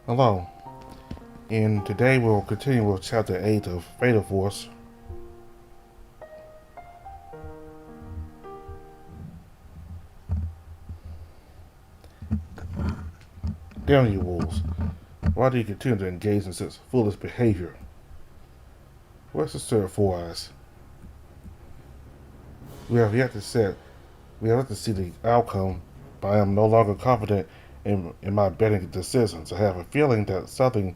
Hello, and today we'll continue with Chapter 8 of Fatal Force. Damn you, wolves. Why do you continue to engage in such foolish behavior? Where's the third Four Eyes? We have yet to see the outcome, but I am no longer confident in my betting decisions. I have a feeling that something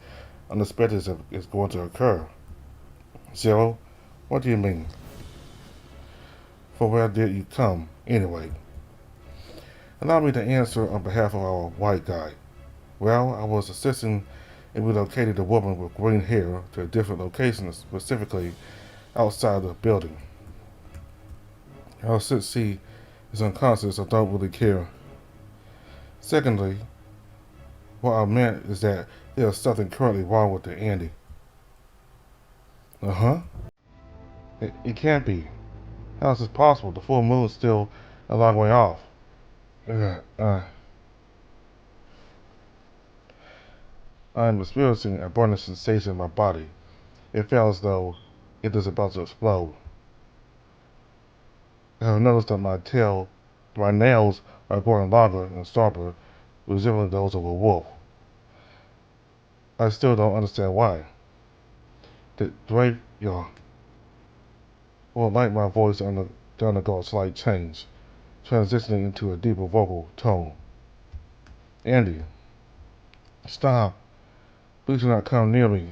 unexpected is going to occur. Zero, what do you mean? From where did you come, anyway? Allow me to answer on behalf of our white guy. Well, I was assisting in relocating the woman with green hair to a different location, specifically outside the building. Since she is unconscious, I don't really care. Secondly, what I meant is that there is something currently wrong with the Andy. Uh-huh. It can't be. How is this possible? The full moon is still a long way off. I'm experiencing a burning sensation in my body. It feels as though it is about to explode. I have noticed that my nails are growing longer and sharper, resembling those of a wolf. I still don't understand why. The Draco will like my voice to undergo a slight change, transitioning into a deeper vocal tone. Andy, stop. Please do not come near me.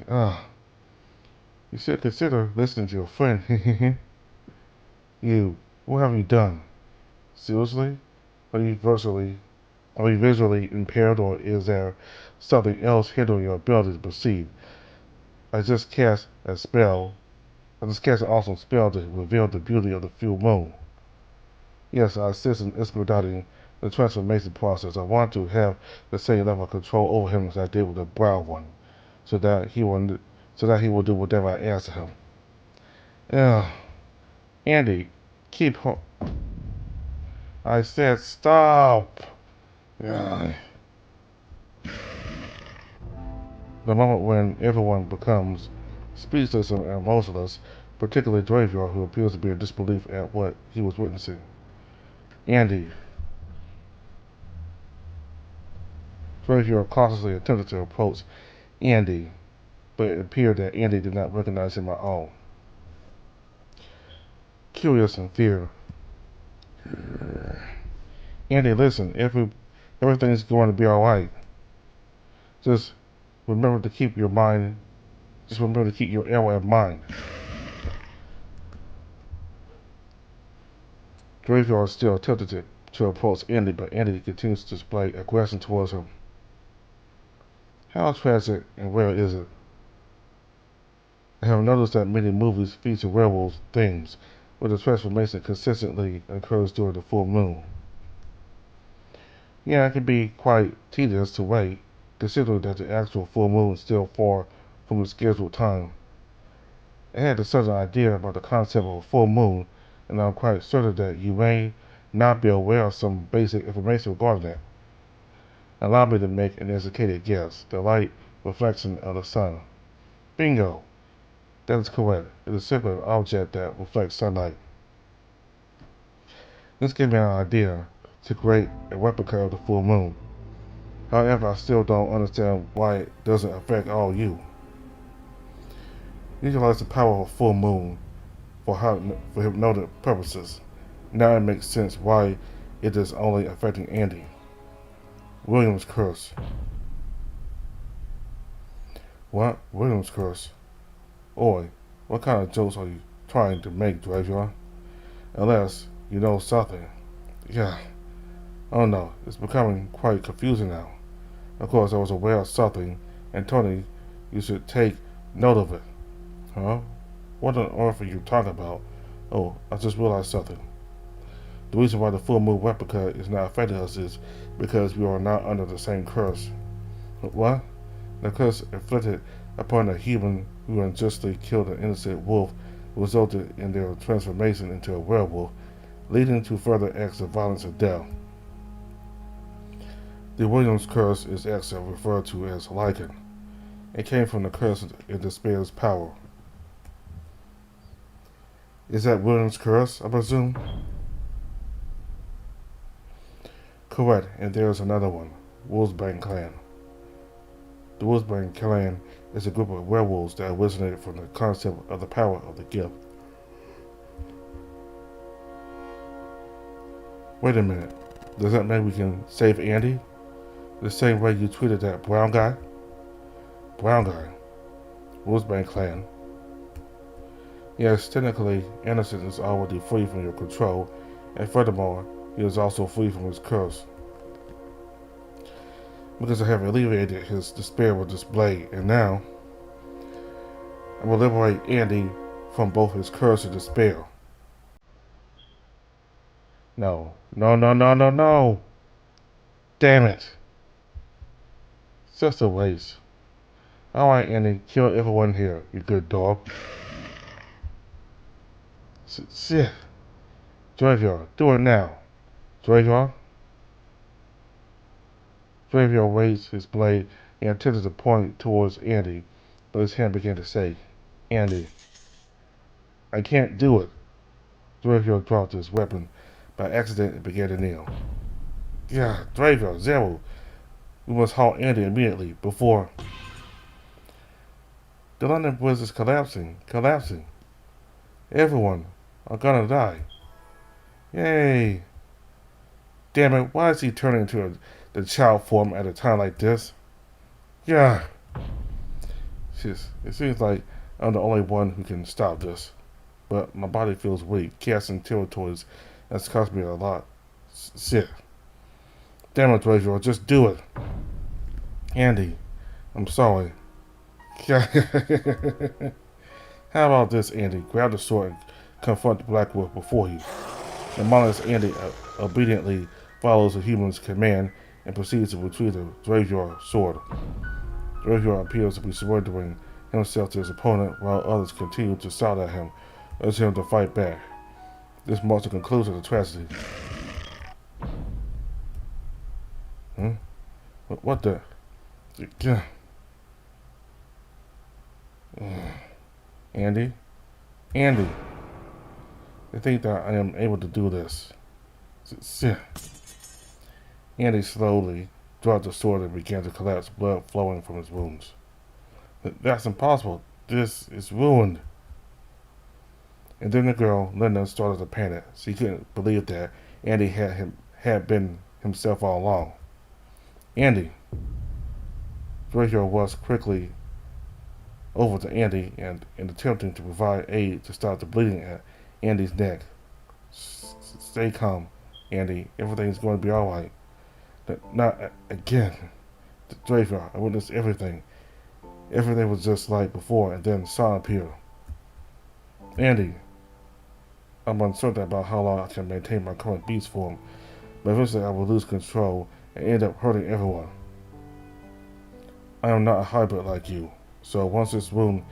You should consider listening to your friend. You, what have you done? Seriously? Are you visually impaired, or is there something else hindering your ability to perceive? I just cast a spell. I just cast an awesome spell to reveal the beauty of the full moon. Yes, I assist in expediting the transformation process. I want to have the same level of control over him as I did with the brown one, so that he will do whatever I ask of him. Yeah, Andy, keep. I said stop. Yeah. The moment when everyone becomes speechless and emotionless, particularly Dravior, who appears to be in disbelief at what he was witnessing. Andy. Dravior cautiously attempted to approach Andy, but it appeared that Andy did not recognize him at all. Curious in fear. Andy, listen, everything's going to be alright. Just remember to keep your mind, just remember to keep your arrow in mind. Dravior still attempted to approach Andy, but Andy continues to display aggression towards him. How tragic and rare is it? I have noticed that many movies feature werewolf themes, where the transformation consistently occurs during the full moon. Yeah, it can be quite tedious to wait, considering that the actual full moon is still far from the scheduled time. I had a certain idea about the concept of a full moon, and I'm quite certain that you may not be aware of some basic information regarding that. Allow me to make an educated guess. The light reflection of the sun. Bingo! That is correct. It is simply an object that reflects sunlight. This gave me an idea to create a replica of the full moon. However, I still don't understand why it doesn't affect all you. Utilize the power of a full moon for hypnotic purposes. Now it makes sense why it is only affecting Andy. William's curse. What? William's curse? Oi, what kind of jokes are you trying to make, Dravion? Unless you know something. Yeah. Oh no, it's becoming quite confusing now. Of course, I was aware of something, and Tony, you should take note of it. Huh? What on earth are you talking about? Oh, I just realized something. The reason why the full moon replica is not affecting us is because we are not under the same curse. What? The curse inflicted upon a human who unjustly killed an innocent wolf resulted in their transformation into a werewolf, leading to further acts of violence and death. The Williams curse is actually referred to as Lycan. It came from the curse in Despair's power. Is that Williams' curse, I presume? Correct, and there is another one, Wolfsbane Clan. The Wolfsbane Clan is a group of werewolves that originated from the concept of the power of the gift. Wait a minute, does that mean we can save Andy? The same way you tweeted that brown guy? Brown guy. Wolfsbane Clan. Yes, technically, Anderson is already free from your control, and furthermore, he is also free from his curse. Because I have alleviated his despair with this blade, and now I will liberate Andy from both his curse and despair. No. No, no, no, no, no! Damn it! It's just a waste. Alright, Andy, kill everyone here, you good dog. Shit. Dravior, do it now. Dravior? Dravior raised his blade and attempted to point towards Andy, but his hand began to shake. Andy. I can't do it. Dravior dropped his weapon by accident and began to kneel. Yeah, Dravior, Zero. We must halt Andy immediately before... The London Bridge is collapsing. Everyone are gonna die. Yay. Damn it, why is he turning into the child form at a time like this? Yeah. It seems like I'm the only one who can stop this. But my body feels weak. Casting territories has cost me a lot. Shit. Damn it, Dravior, just do it. Andy, I'm sorry. How about this, Andy? Grab the sword and confront the Black Wolf before you. The mindless Andy obediently follows the human's command and proceeds to retrieve the Dravior sword. Dravior appears to be surrendering himself to his opponent while others continue to shout at him, urging him to fight back. This marks the conclusion of the tragedy. What the? Andy? Andy! I think that I am able to do this. Andy slowly dropped the sword and began to collapse, blood flowing from his wounds. That's impossible. This is ruined. And then the girl, Linda, started to panic. She couldn't believe that Andy had been himself all along. Andy! Dravior was quickly over to Andy and attempting to provide aid to stop the bleeding at Andy's neck. Stay calm, Andy. Everything's going to be alright. Not again. Dravior, I witnessed everything. Everything was just like before, and then Son appeared. Andy, I'm uncertain about how long I can maintain my current beast form, but eventually I will lose control and end up hurting everyone. I am not a hybrid like you, so once this wound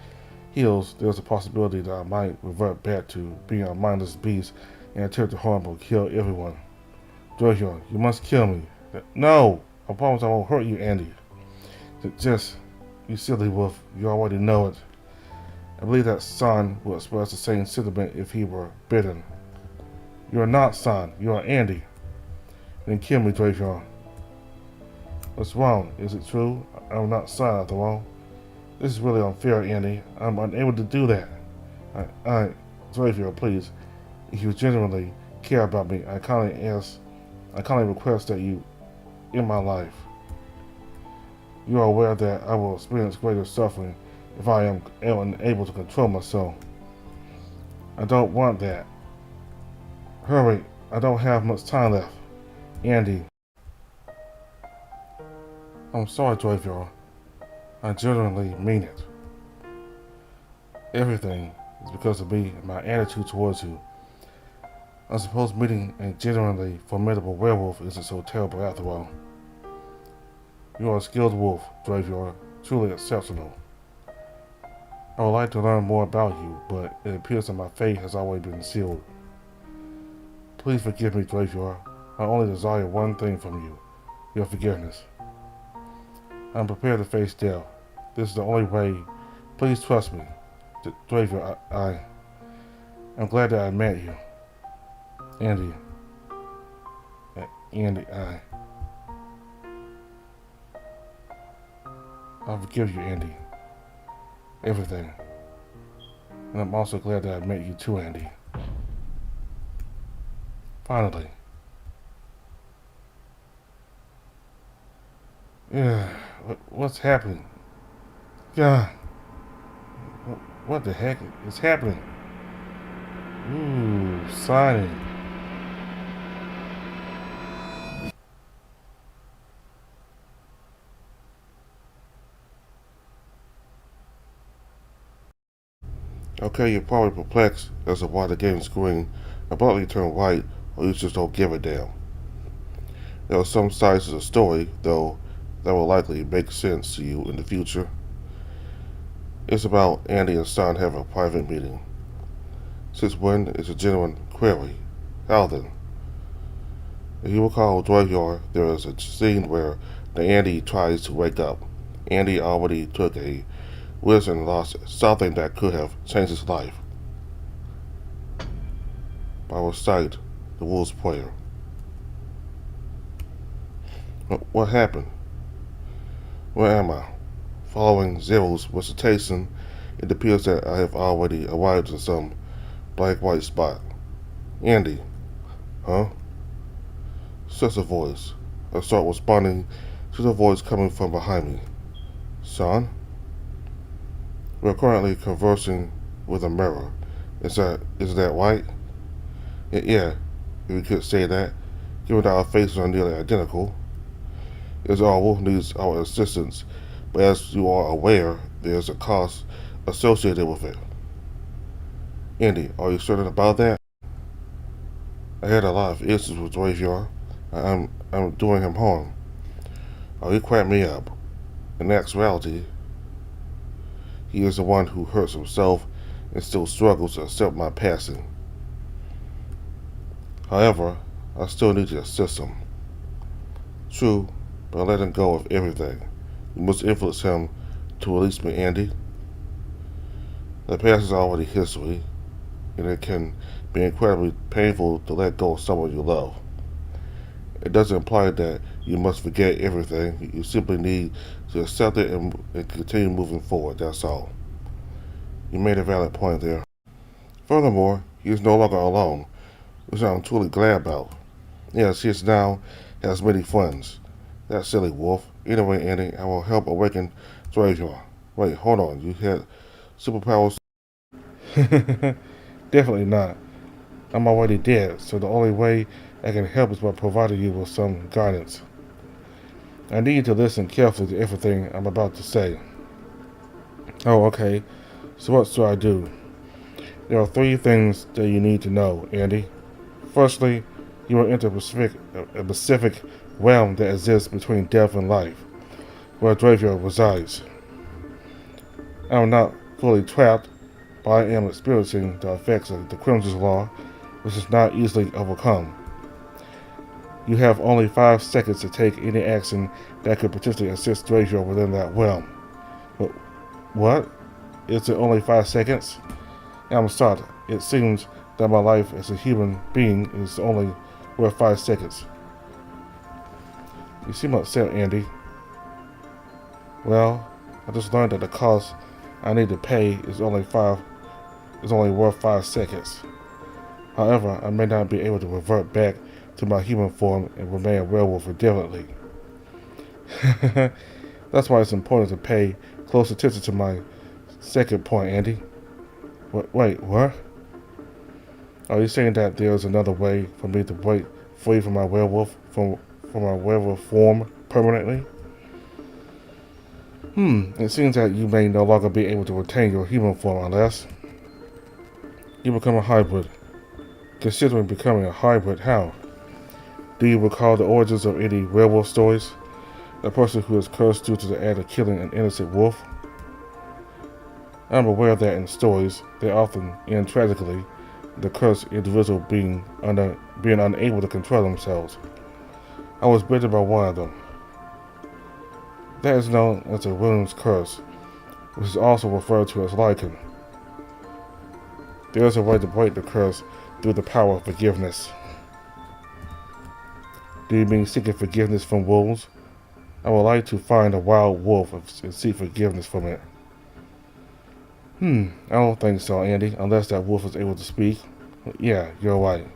heals, there's a possibility that I might revert back to being a mindless beast and attempt to harm or kill everyone. Dravior, you must kill me. No! I promise I won't hurt you, Andy. Just, you silly wolf, you already know it. I believe that Son would express the same sentiment if he were bitten. You are not Son, you are Andy. Then kill me, Dravior. What's wrong? Is it true? I'm not Son after all. This is really unfair, Andy. I'm unable to do that. Dravior, please. If you genuinely care about me, I kindly request that you in my life. You are aware that I will experience greater suffering if I am unable to control myself. I don't want that. Hurry, I don't have much time left. Andy. I'm sorry, Dravior. I genuinely mean it. Everything is because of me and my attitude towards you. I suppose meeting a genuinely formidable werewolf isn't so terrible after all. You are a skilled wolf, Dravior, truly exceptional. I would like to learn more about you, but it appears that my fate has already been sealed. Please forgive me, Dravior. I only desire one thing from you, your forgiveness. I'm prepared to face death. This is the only way. Please trust me. Dravior, I'm glad that I met you. Andy. I forgive you, Andy. Everything. And I'm also glad that I met you too, Andy. Finally. Yeah, what's happening? Yeah. What the heck is happening? Ooh, signing. Okay, you're probably perplexed as to why the game screen abruptly turned white, or you just don't give a damn. There are some sides to the story, though, that will likely make sense to you in the future. It's about Andy and Son having a private meeting. Since when is a genuine query? How then? If you recall Dravior, there is a scene where the Andy tries to wake up. Andy already took a risk and lost something that could have changed his life. By recite the Wolves prayer. What happened? Where am I? Following Zero's recitation, it appears that I have already arrived in some black-white spot. Andy. Huh? Says a voice. I start responding to the voice coming from behind me. Son? We're currently conversing with a mirror. Is that right? Yeah, if you could say that, given that our faces are nearly identical. Wolf needs our assistance, but as you are aware, there's a cost associated with it. Andy, are you certain about that? I had a lot of issues with Dravior. I'm doing him harm. Oh, he cracked me up. In actuality, he is the one who hurts himself and still struggles to accept my passing. However, I still need to assist him. True, but I let him go of everything. You must influence him to release me, Andy. The past is already history, and it can be incredibly painful to let go of someone you love. It doesn't imply that you must forget everything. You simply need to accept it and continue moving forward, that's all. You made a valid point there. Furthermore, he is no longer alone, which I'm truly glad about. Yes, he now has many friends. That silly wolf. Anyway, Andy, I will help awaken Dravior. Wait, hold on. You had superpowers? Definitely not. I'm already dead, so the only way I can help is by providing you with some guidance. I need you to listen carefully to everything I'm about to say. Oh, okay. So what should I do? There are 3 things that you need to know, Andy. Firstly, you will enter a specific realm that exists between death and life, where Dravior resides. I am not fully trapped, but I am experiencing the effects of the Crimson Law, which is not easily overcome. You have only 5 seconds to take any action that could potentially assist Dravior within that realm. But what? Is it only 5 seconds? I'm sorry. It seems that my life as a human being is only worth 5 seconds. You seem upset, Andy. Well, I just learned that the cost I need to pay is only worth 5 seconds. However, I may not be able to revert back to my human form and remain a werewolf indefinitely. That's why it's important to pay close attention to my second point, Andy. Wait, what? Are you saying that there's another way for me to break free from my werewolf form permanently? It seems that you may no longer be able to retain your human form unless you become a hybrid. Considering becoming a hybrid, how? Do you recall the origins of any werewolf stories? A person who is cursed due to the act of killing an innocent wolf? I'm aware that in stories, they often end tragically, the cursed individual being unable to control themselves. I was bitten by one of them. That is known as the Williams Curse, which is also referred to as Lycan. There is a way to break the curse through the power of forgiveness. Do you mean seeking forgiveness from wolves? I would like to find a wild wolf and seek forgiveness from it. I don't think so, Andy, unless that wolf is able to speak. Yeah, you're right.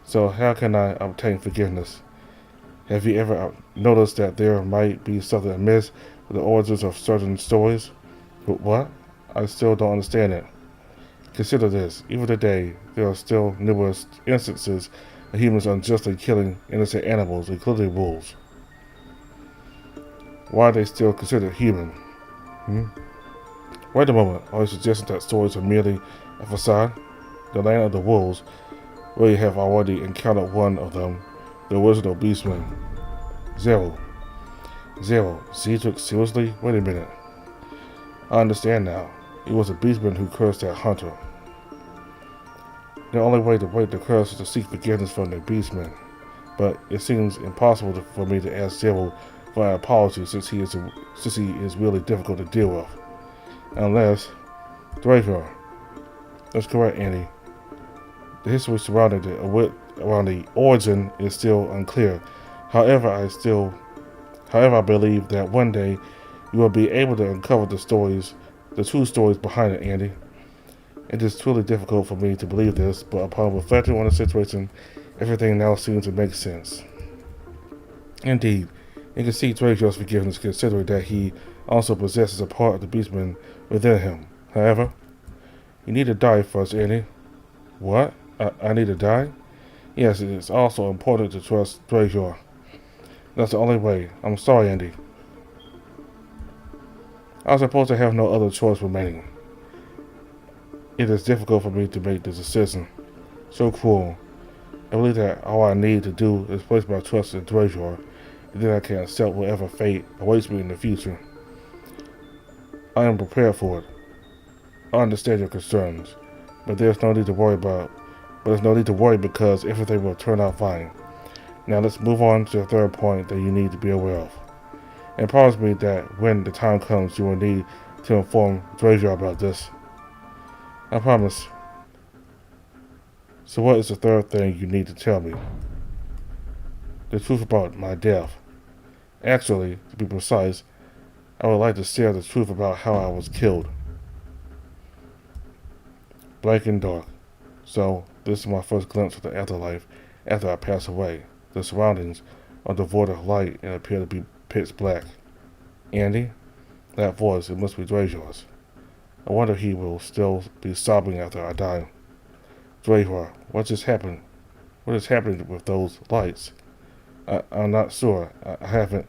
So how can I obtain forgiveness? Have you ever noticed that there might be something amiss with the origins of certain stories? But what? I still don't understand it. Consider this. Even today, there are still numerous instances of humans unjustly killing innocent animals, including wolves. Why are they still considered human? Wait a moment. Are you suggesting that stories are merely a facade? The land of the wolves, where you have already encountered one of them, the original beastman. Zero. Cedric, seriously? Wait a minute. I understand now. It was a beastman who cursed that hunter. The only way to break the curse is to seek forgiveness from the beastman. But it seems impossible for me to ask Zero for an apology since he is really difficult to deal with. Unless Draco. That's correct, Andy. The history surrounding the origin is still unclear. However, I believe that one day you will be able to uncover the true stories behind it, Andy. It is truly difficult for me to believe this, but upon reflecting on the situation, everything now seems to make sense. Indeed, you can see Draco's forgiveness considering that he also possesses a part of the beastman within him. However, you need to die first, Andy. What? I need to die? Yes, it is also important to trust Draco. That's the only way. I'm sorry, Andy. I was supposed to have no other choice remaining. It is difficult for me to make this decision. So cruel. I believe that all I need to do is place my trust in Draco, and then I can accept whatever fate awaits me in the future. I am prepared for it. I understand your concerns, but there's no need to worry because everything will turn out fine. Now let's move on to the third point that you need to be aware of. And promise me that when the time comes, you will need to inform Draco about this. I promise. So what is the third thing you need to tell me? The truth about my death. Actually, to be precise, I would like to share the truth about how I was killed. Blank and dark. So, this is my first glimpse of the afterlife after I pass away. The surroundings are devoid of light and appear to be pitch black. Andy? That voice, it must be Draco's. I wonder if he will still be sobbing after I die. Draco, what just happened? What is happening with those lights? I'm not sure. I haven't.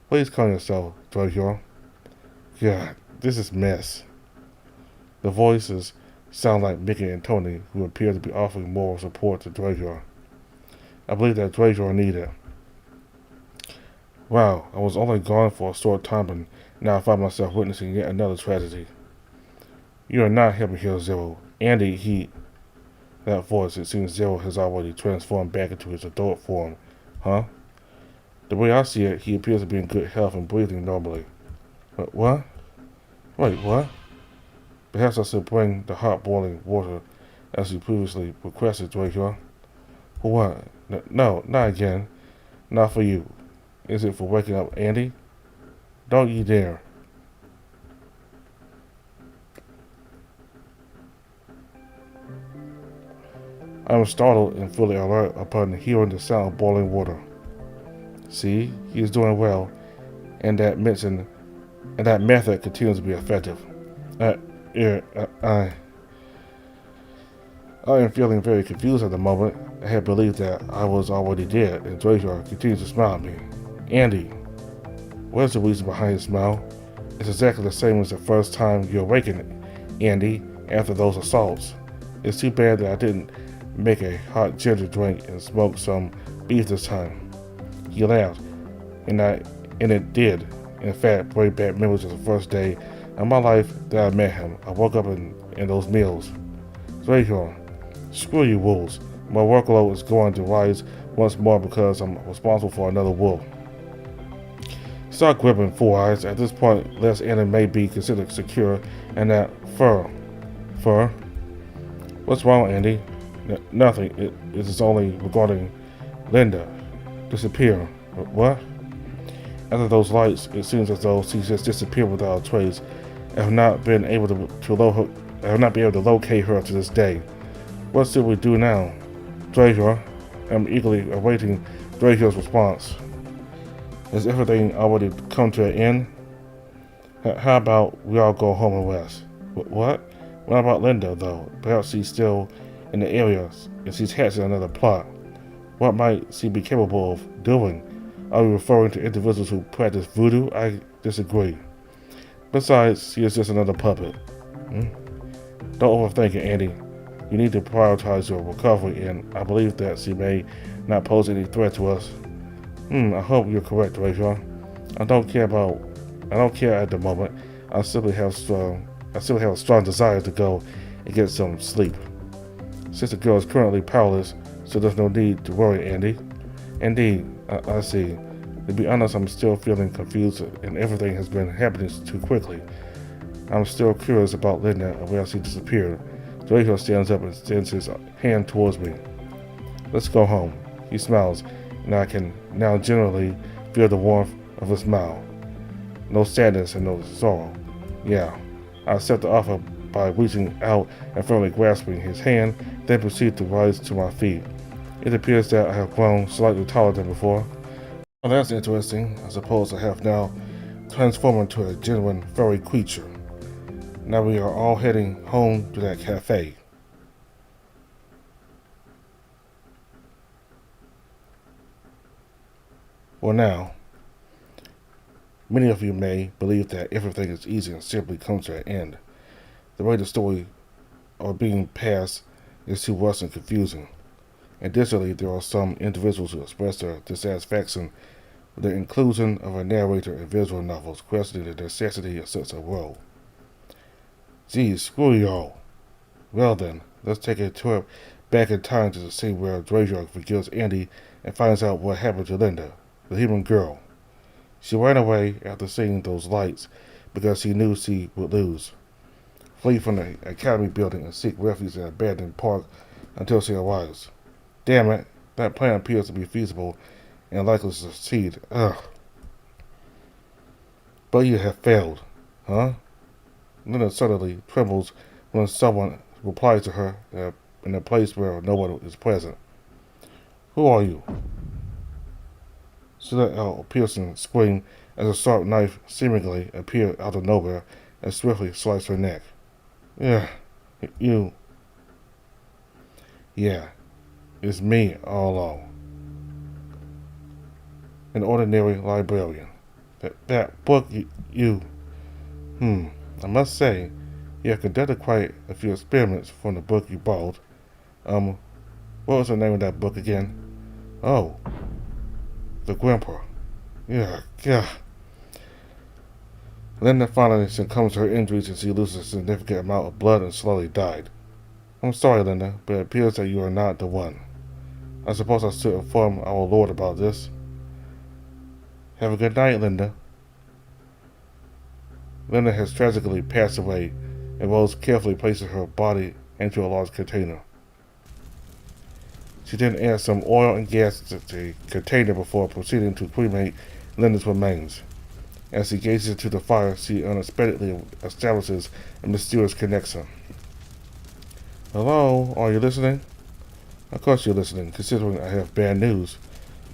Please calm yourself, Draco. God, this is mess. The voices sound like Mickey and Tony, who appear to be offering moral support to Draco. I believe that Draco needed it. Wow, I was only gone for a short time, and now I find myself witnessing yet another tragedy. You are not helping here, Zero. Andy, That voice, it seems Zero has already transformed back into his adult form. Huh? The way I see it, he appears to be in good health and breathing normally. What? Wait, what? Perhaps I should bring the hot boiling water as you previously requested, Draco. For what? No, not again. Not for you. Is it for waking up Andy? Don't you dare. I am startled and fully alert upon hearing the sound of boiling water. See, he is doing well, and that method continues to be effective. I am feeling very confused at the moment. I had believed that I was already dead, and Draco continues to smile at me. Andy, what is the reason behind his smile? It's exactly the same as the first time you awakened, Andy, after those assaults. It's too bad that I didn't make a hot ginger drink and smoke some beef this time. He laughed, and it did, in fact, bring back memories of the first day of my life that I met him. I woke up in those meals. Draco, Screw you, wolves. My workload is going to rise once more because I'm responsible for another wolf. Start gripping, Four Eyes. At this point, less Andy may be considered secure, and that fur. Fur? What's wrong, Andy? Nothing. It is only regarding Linda. Disappear. What? After those lights, it seems as though she just disappeared without a trace. I have not been able to locate her to this day. What should we do now? Drahior? I'm eagerly awaiting Drahior's response. Has everything already come to an end? How about we all go home and rest? What? What about Linda, though? Perhaps she's still in the area and she's hatching another plot. What might she be capable of doing? Are you referring to individuals who practice voodoo? I disagree. Besides, she is just another puppet. Don't overthink it, Andy. You need to prioritize your recovery, and I believe that she may not pose any threat to us. I hope you're correct, Drahior. I don't care at the moment. I simply have a strong desire to go and get some sleep. Since the girl is currently powerless, so there's no need to worry, Andy. Indeed, I see. To be honest, I'm still feeling confused and everything has been happening too quickly. I'm still curious about Linda and where she disappeared. Drahior stands up and extends his hand towards me. Let's go home. He smiles, and I can now generally feel the warmth of his smile. No sadness and no sorrow. Yeah, I accept the offer by reaching out and firmly grasping his hand, then proceed to rise to my feet. It appears that I have grown slightly taller than before. Well, that's interesting. I suppose I have now transformed into a genuine furry creature. Now we are all heading home to that cafe. Well, now, many of you may believe that everything is easy and simply comes to an end. The way the story are being passed is too rushed and confusing. Additionally, there are some individuals who express their dissatisfaction with the inclusion of a narrator in visual novels, questioning the necessity of such a role. Geez, screw y'all. Well then, let's take a trip back in time to see where Drahior forgives Andy and finds out what happened to Linda, the human girl. She ran away after seeing those lights because she knew she would lose. Flee from the academy building and seek refuge in an abandoned park until she arrives. Damn it, that plan appears to be feasible and likely to succeed. Ugh. But you have failed, huh? Linda suddenly trembles when someone replies to her in a place where no one is present. Who are you? She let out a piercing scream as a sharp knife seemingly appeared out of nowhere and swiftly sliced her neck. Yeah, you. Yeah, it's me all along. An ordinary librarian. That book you. I must say, you have conducted quite a few experiments from the book you borrowed. What was the name of that book again? Oh, The Grandpa. Yeah. Linda finally succumbs to her injuries and she loses a significant amount of blood and slowly died. I'm sorry, Linda, but it appears that you are not the one. I suppose I should inform our Lord about this. Have a good night, Linda. Linda has tragically passed away, and Rose carefully places her body into a large container. She then adds some oil and gas to the container before proceeding to cremate Linda's remains. As she gazes into the fire, she unexpectedly establishes a mysterious connection. Hello, are you listening? Of course you're listening, considering I have bad news.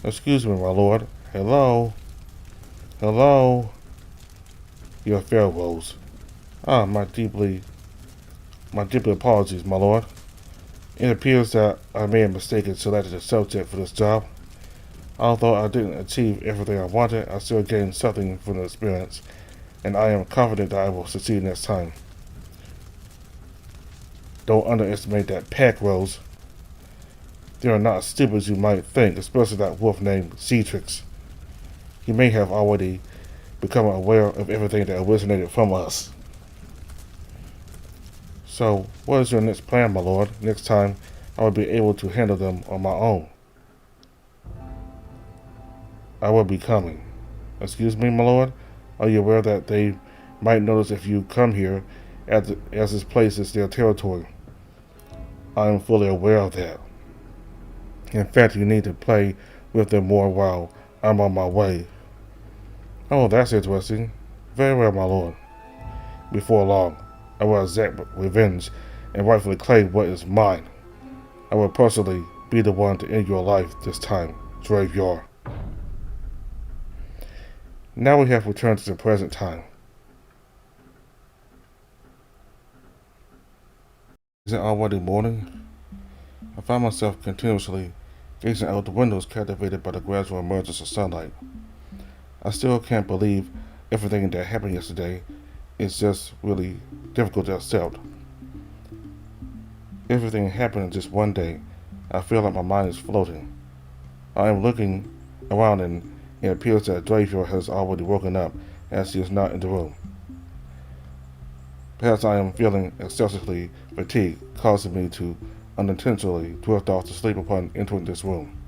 Excuse me, my lord. Hello? You're fair, Rose. My deeply apologies, my lord. It appears that I may have mistaken selected a subject for this job. Although I didn't achieve everything I wanted, I still gained something from the experience, and I am confident that I will succeed next time. Don't underestimate that pack, Rose. They are not as stupid as you might think, especially that wolf named Cetrix. He may have already become aware of everything that originated from us. So, what is your next plan, my lord? Next time, I would be able to handle them on my own. I will be coming. Excuse me, my lord? Are you aware that they might notice if you come here as this place is their territory? I am fully aware of that. In fact, you need to play with them more while I'm on my way. Oh, that's interesting. Very well, my lord. Before long, I will exact revenge and rightfully claim what is mine. I will personally be the one to end your life this time, Draveyar. Now we have returned to the present time. Is it already morning? I find myself continuously gazing out the windows, captivated by the gradual emergence of sunlight. I still can't believe everything that happened yesterday. It's just really difficult to accept. Everything happened in just one day. I feel like my mind is floating. I am looking around and it appears that Draveyar has already woken up as he is not in the room. Perhaps I am feeling excessively fatigued, causing me to unintentionally drift off to sleep upon entering this room.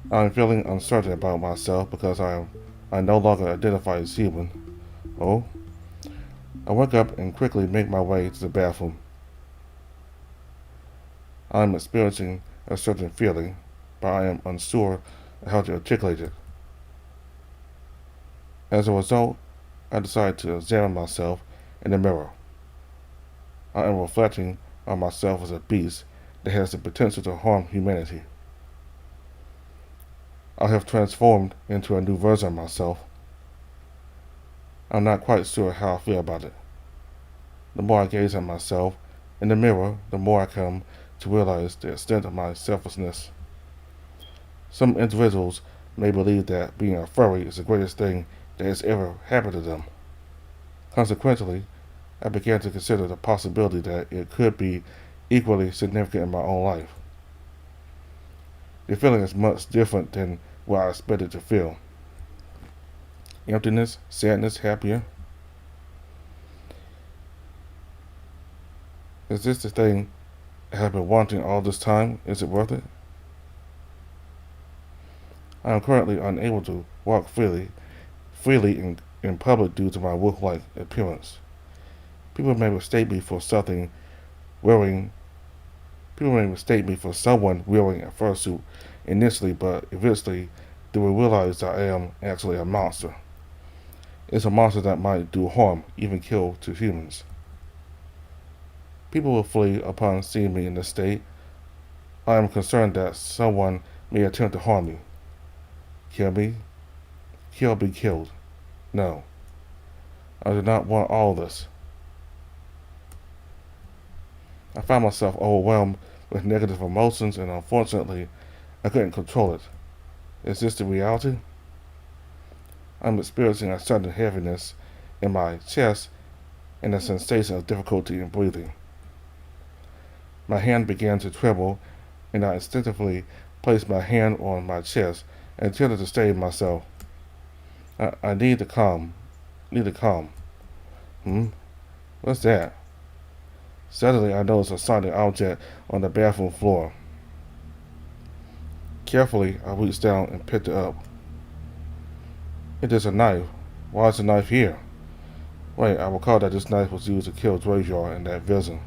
I am feeling uncertain about myself because I no longer identify as human. Oh? I wake up and quickly make my way to the bathroom. I am experiencing a certain feeling, but I am unsure of how to articulate it. As a result, I decide to examine myself in the mirror. I am reflecting on myself as a beast that has the potential to harm humanity. I have transformed into a new version of myself. I'm not quite sure how I feel about it. The more I gaze at myself in the mirror, the more I come to realize the extent of my selflessness. Some individuals may believe that being a furry is the greatest thing that has ever happened to them. Consequently, I began to consider the possibility that it could be equally significant in my own life. The feeling is much different than what I expected to feel. Emptiness, sadness, happier. Is this the thing I have been wanting all this time? Is it worth it? I am currently unable to walk freely in public due to my wolf-like appearance. People may mistake me for someone wearing a fursuit initially, but eventually they will realize that I am actually a monster. It's a monster that might do harm, even kill, to humans. People will flee upon seeing me in this state. I am concerned that someone may attempt to harm me. Kill me? Kill, be killed. No. I do not want all this. I found myself overwhelmed with negative emotions, and unfortunately, I couldn't control it. Is this the reality? I'm experiencing a sudden heaviness in my chest and a sensation of difficulty in breathing. My hand began to tremble, and I instinctively placed my hand on my chest and attempted to steady myself. I need to calm. What's that? Suddenly, I noticed a solid object on the bathroom floor. Carefully, I reached down and picked it up. It is a knife. Why is the knife here? Wait, I recall that this knife was used to kill Draveyar in that vision.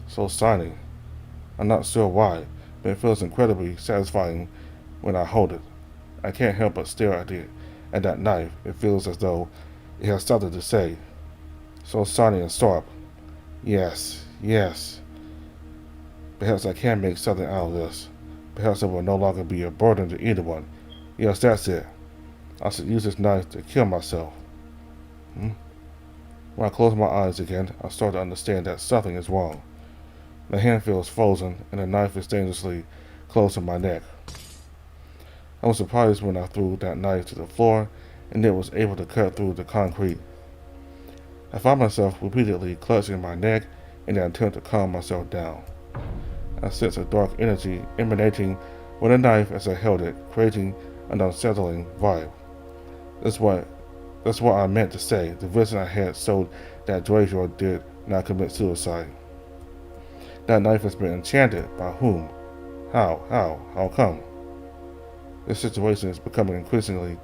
So shiny. I'm not sure why, but it feels incredibly satisfying when I hold it. I can't help but stare at that knife. It feels as though it has something to say. So shiny and sharp. Yes. Perhaps I can make something out of this. Perhaps it will no longer be a burden to anyone. Yes, that's it. I should use this knife to kill myself. When I close my eyes again, I start to understand that something is wrong. My hand feels frozen, and the knife is dangerously close to my neck. I was surprised when I threw that knife to the floor, and it was able to cut through the concrete. I found myself repeatedly clutching my neck in an attempt to calm myself down. I sensed a dark energy emanating from the knife as I held it, creating an unsettling vibe. That's what I meant to say. The vision I had showed that Draveyar did not commit suicide. That knife has been enchanted. By whom? How come? This situation is becoming increasingly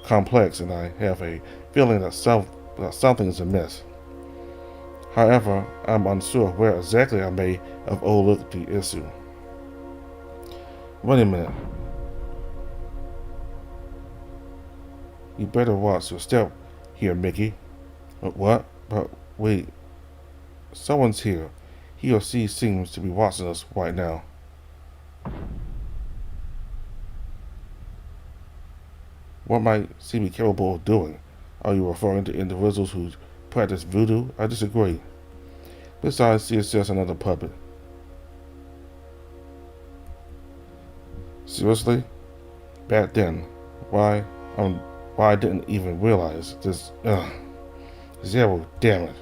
complex, and I have a feeling that something is amiss. However, I'm unsure where exactly I may have overlooked the issue. Wait a minute. You better watch your step here, Mickey. What? But wait. Someone's here. He or she seems to be watching us right now. What might she be capable of doing? Are you referring to individuals who practice voodoo? I disagree. Besides, she is just another puppet. Seriously? Back then, why I didn't even realize this. Zero, damn it.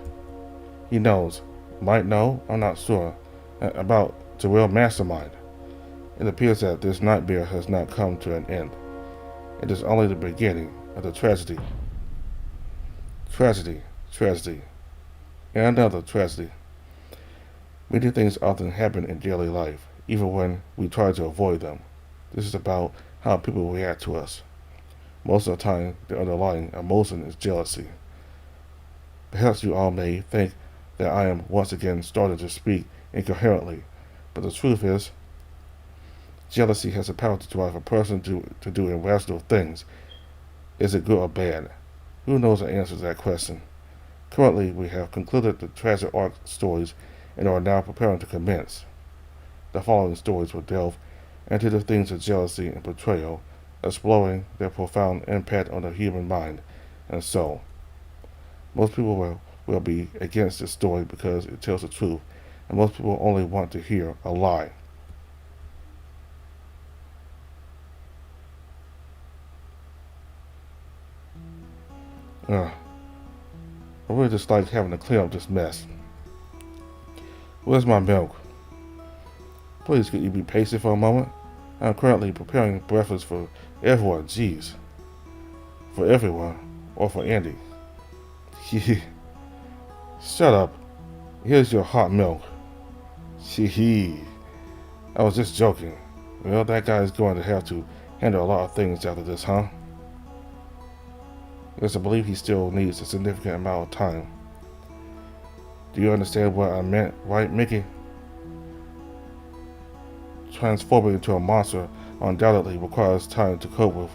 He knows. Might know, I'm not sure. About the real mastermind. It appears that this nightmare has not come to an end. It is only the beginning of the tragedy. Tragedy. And another tragedy. Many things often happen in daily life, even when we try to avoid them. This is about how people react to us. Most of the time, the underlying emotion is jealousy. Perhaps you all may think that I am once again starting to speak incoherently, but the truth is, jealousy has the power to drive a person to do irrational things. Is it good or bad? Who knows the answer to that question? Currently, we have concluded the tragic arc stories and are now preparing to commence. The following stories will delve into the themes of jealousy and betrayal, exploring their profound impact on the human mind and soul. Most people will be against this story because it tells the truth, and most people only want to hear a lie. I really just like having to clean up this mess. Where's my milk? Please, could you be patient for a moment? I'm currently preparing breakfast for everyone. Jeez. For everyone. Or for Andy. Shut up. Here's your hot milk. I was just joking. Well, that guy is going to have to handle a lot of things after this, huh? Yes, I believe he still needs a significant amount of time. Do you understand what I meant, right, Mickey? Transforming into a monster undoubtedly requires time to cope with,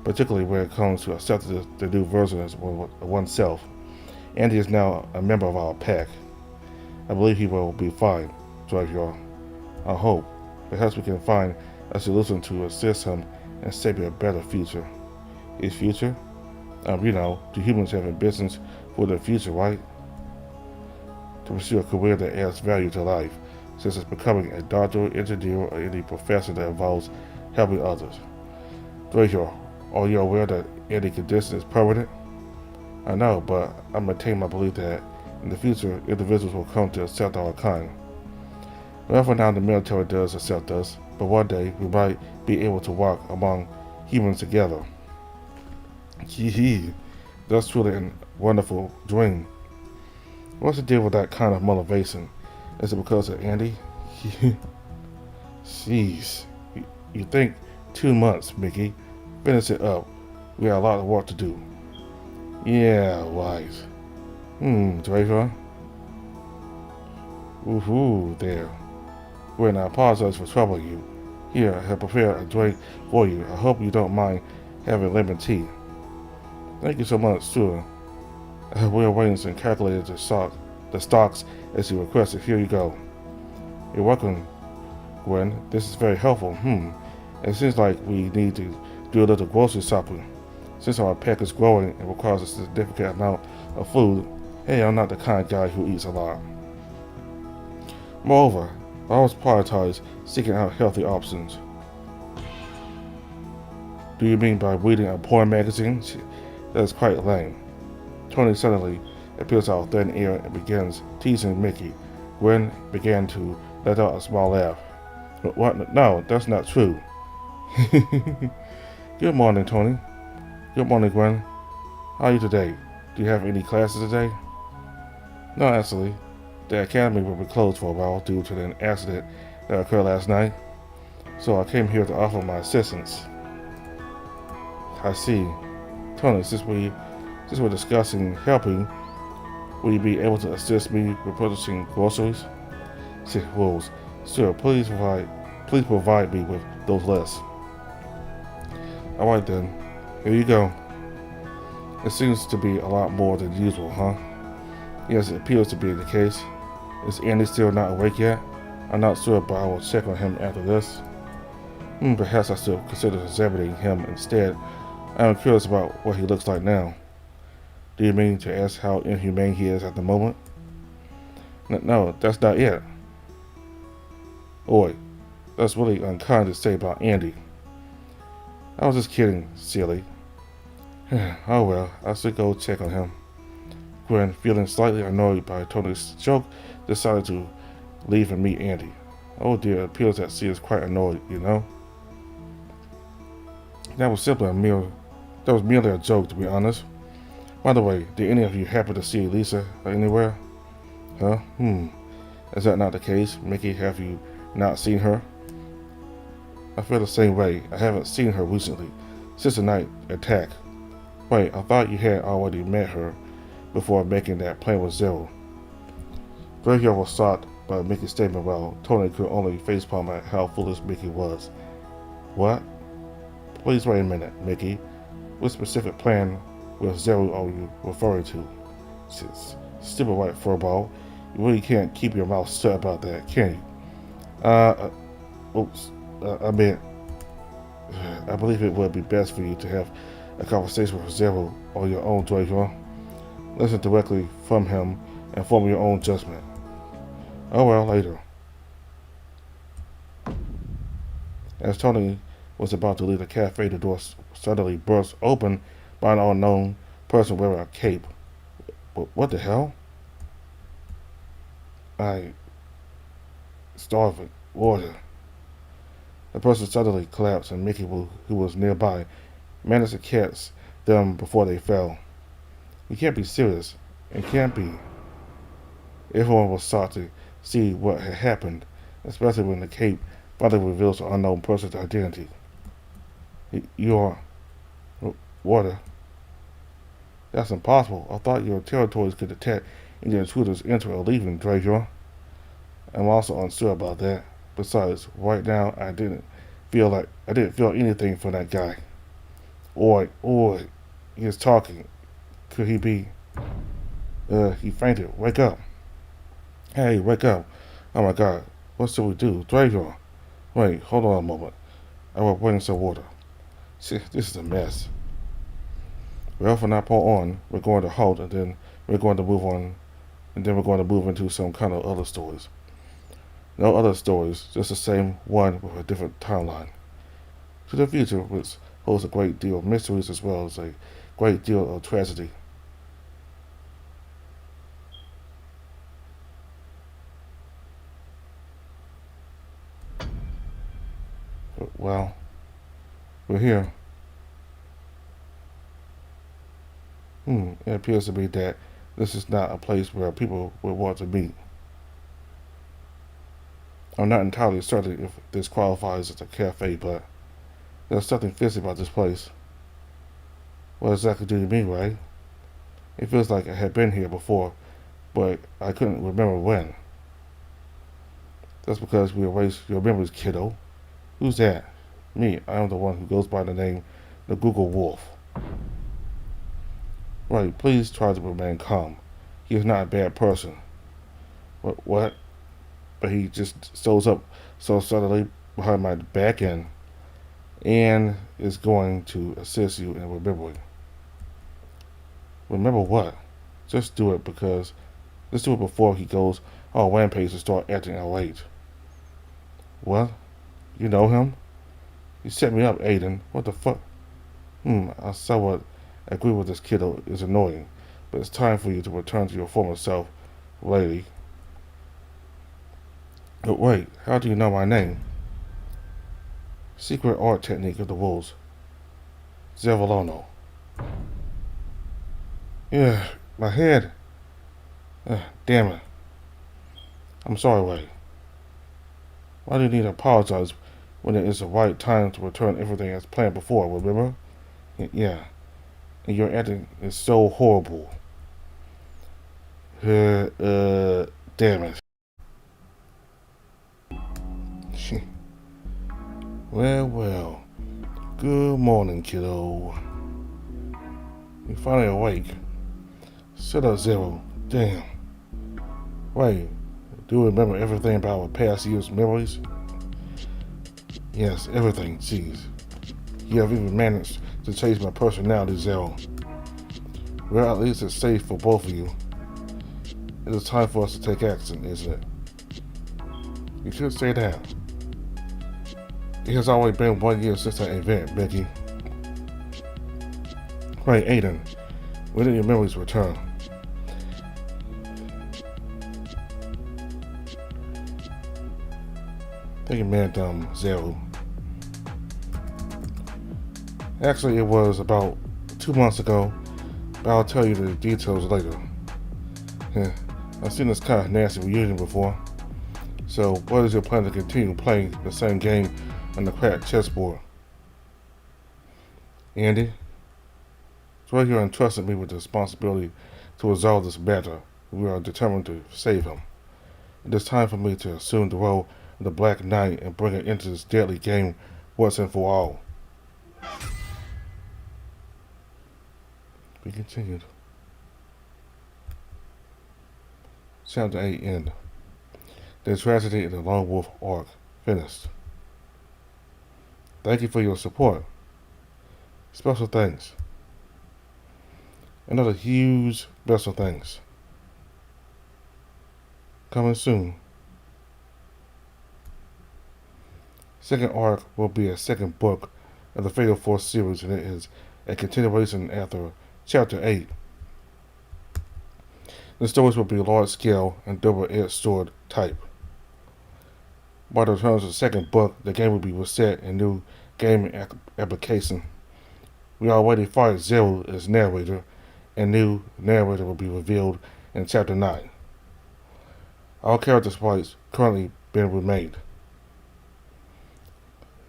particularly when it comes to accepting the new version of oneself. Andy is now a member of our pack. I believe he will be fine, Dravior. I hope. Perhaps we can find a solution to assist him in shaping a better future. His future? Do humans have ambitions for their future, right? To pursue a career that adds value to life, such as becoming a doctor, engineer, or any profession that involves helping others. Dravior, are you aware that any condition is permanent? I know, but I maintain my belief that in the future, individuals will come to accept our kind. Well, for now, the military does accept us, but one day we might be able to walk among humans together. That's truly a wonderful dream. What's the deal with that kind of motivation? Is it because of Andy? Jeez. You think 2 months, Mickey. Finish it up. We got a lot of work to do. Yeah, right. Dravior. Woohoo, there. Gwen, I apologize for troubling you. Here, I have prepared a drink for you. I hope you don't mind having lemon tea. Thank you so much, sir. We arranged and calculated the stocks as you requested. Here you go. You're welcome, Gwen. This is very helpful. It seems like we need to do a little grocery shopping. Since our pack is growing and requires a significant amount of food, hey, I'm not the kind of guy who eats a lot. Moreover, I always prioritize seeking out healthy options. Do you mean by reading a porn magazine? That is quite lame. Tony suddenly appears out of thin air and begins teasing Mickey. Gwen began to let out a small laugh. What? No, that's not true. Good morning, Tony. Good morning, Gwen. How are you today? Do you have any classes today? No, actually. The academy will be closed for a while due to an accident that occurred last night, so I came here to offer my assistance. I see. Tony, since we're discussing helping, will you be able to assist me with purchasing groceries? Six Wolves. Sir, please provide me with those lists. Alright then, here you go. It seems to be a lot more than usual, huh? Yes, it appears to be the case. Is Andy still not awake yet? I'm not sure, but I will check on him after this. Perhaps I should consider examining him instead. I am curious about what he looks like now. Do you mean to ask how inhumane he is at the moment? No, that's not it. Oi, that's really unkind to say about Andy. I was just kidding, silly. Oh well, I should go check on him. Gwen, feeling slightly annoyed by Tony's joke, decided to leave and meet Andy. Oh dear, it appears that she is quite annoyed, you know? That was merely a joke, to be honest. By the way, did any of you happen to see Lisa anywhere? Huh? Is that not the case? Mickey, have you not seen her? I feel the same way. I haven't seen her recently, since the night attack. Wait, I thought you had already met her before making that plan with Zero. Graveyard was shocked by Mickey's statement while Tony could only facepalm at how foolish Mickey was. What? Please wait a minute, Mickey. What specific plan with Zero are you referring to? Stupid white furball. You really can't keep your mouth shut about that, can you? Oops. I believe it would be best for you to have a conversation with Zero on your own, Dragon. Listen directly from him and form your own judgment. Oh well, later. As Tony was about to leave the cafe, the door suddenly burst open by an unknown person wearing a cape. What the hell? Starving. Water. The person suddenly collapsed and Mickey, who was nearby, managed to catch them before they fell. You can't be serious. It can't be. Everyone was shocked to see what had happened, especially when the cape finally reveals the unknown person's identity. You are... Water. That's impossible. I thought your territories could detect any intruders entering or leaving, Dragon. I'm also unsure about that. Besides, right now I didn't feel anything from that guy. Oi, he is talking. Could he be? He fainted. Wake up. Hey, wake up. Oh my god, what should we do? Dragon. Wait, hold on a moment. I will bring some water. See, this is a mess. Well, from that point on, we're going to halt and then we're going to move on, and then we're going to move into some kind of other stories. No other stories, just the same one with a different timeline. To the future, which holds a great deal of mysteries as well as a great deal of tragedy. Well, we're here. It appears to be that this is not a place where people would want to meet. I'm not entirely certain if this qualifies as a cafe, but there's something fishy about this place. What exactly do you mean, Ray? It feels like I had been here before, but I couldn't remember when. That's because we erased your memories, kiddo. Who's that? Me. I am the one who goes by the name the Google Wolf. Right, please try to remain calm. He is not a bad person. What? But he just shows up so suddenly behind my back and is going to assist you in remembering. Remember what? Just do it because let's do it before he goes on rampage and start acting irate. What? You know him? You set me up, Aiden. What the fuck? I somewhat agree with this kiddo is annoying, but it's time for you to return to your former self, lady. But wait, how do you know my name? Secret art technique of the wolves. Zavolono. Yeah, my head. Damn it. I'm sorry, Ray. Why do you need to apologize when it is the right time to return everything as planned before, remember? Yeah, and your acting is so horrible. Damn it. Well. Good morning, kiddo. You finally awake. Sit up, Zero. Damn. Wait, do you remember everything about our past year's memories? Yes, everything, jeez. You have even managed to change my personality, Zero. Well, at least it's safe for both of you. It is time for us to take action, isn't it? You should say that. It has already been 1 year since that event, Becky. Right, Aiden. When did your memories return? Thank you, man, Zero. Actually, it was about 2 months ago, but I'll tell you the details later. I've seen this kind of nasty reunion before. So, what is your plan to continue playing the same game on the cracked chessboard? Andy? Drago entrusted me with the responsibility to resolve this matter. We are determined to save him. It is time for me to assume the role of the Black Knight and bring it into this deadly game once and for all. Be continued. Chapter 8 end. The tragedy in the Lone Wolf arc finished. Thank you for your support. Special thanks. Another huge special thanks. Coming soon. Second arc will be a second book of the Fatal Force series, and it is a continuation after Chapter 8. The stories will be large scale and double-edged sword type. By the return of the second book, the game will be reset and new gaming application. We already fired Zero as narrator, and new narrator will be revealed in Chapter 9. All character sprites currently being remade.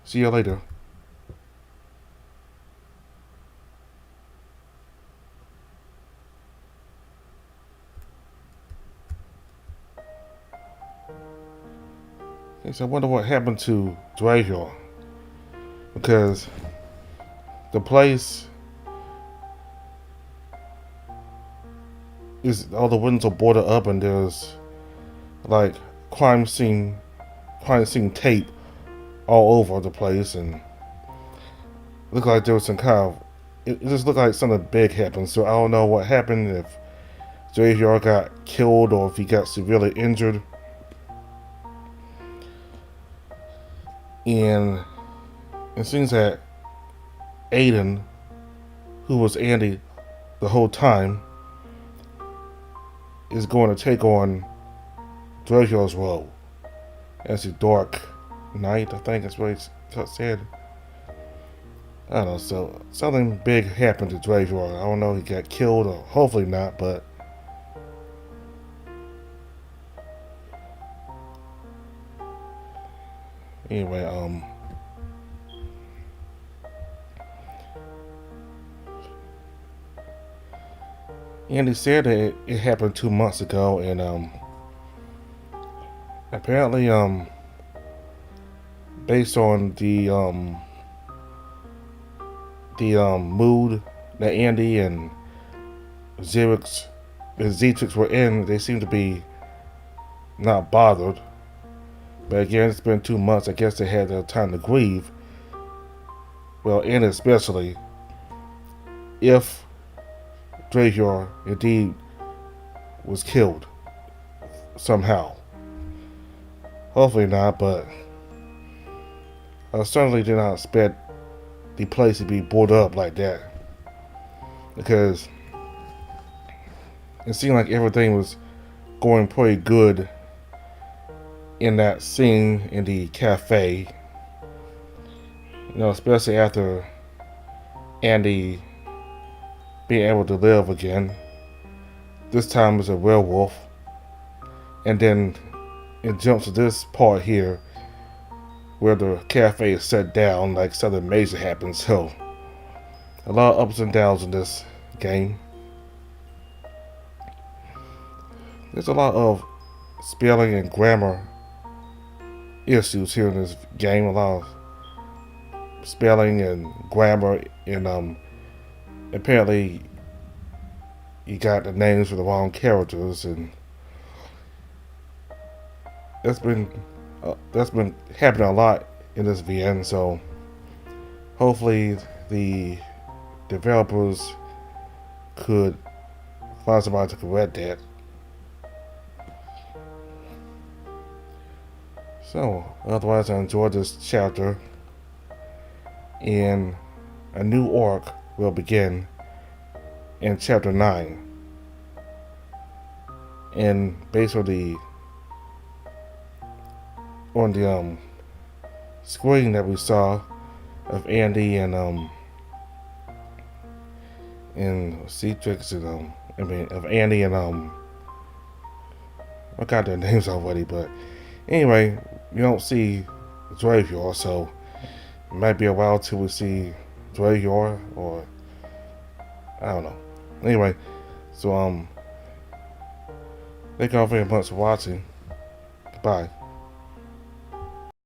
See you later. Okay, so I wonder what happened to Drago, because the place is, all the windows are boarded up, and there's like crime scene tape all over the place, and looked like there was some kind of, it just looked like something big happened. So I don't know what happened, if Drago got killed or if he got severely injured. And it seems that Aiden, who was Andy the whole time, is going to take on Drago's role as the Dark Knight. I think that's what he said. I don't know, so something big happened to Drago. I don't know if he got killed, or hopefully not, but anyway, Andy said that it happened 2 months ago, and apparently, based on the mood that Andy and Zetrix were in, they seem to be not bothered. But again, it's been 2 months. I guess they had the time to grieve. Well, and especially if Drago indeed was killed somehow. Hopefully not, but I certainly did not expect the place to be boarded up like that, because it seemed like everything was going pretty good in that scene in the cafe. You know, especially after Andy being able to live again. This time as a werewolf. And then it jumps to this part here where the cafe is set down, like something major happens. So a lot of ups and downs in this game. There's a lot of spelling and grammar issues here in this game. A lot of spelling and grammar, and apparently you got the names for the wrong characters, and that's been happening a lot in this VN. So hopefully the developers could find somebody to correct that. So otherwise, I enjoyed this chapter, and a new arc will begin in chapter 9. And based on the screen that we saw of Andy and Citrix and of Andy and I got their names already, but anyway, you don't see Dravior, so it might be a while till we see Dravior, or I don't know. Anyway, so thank you all very much for watching. Goodbye.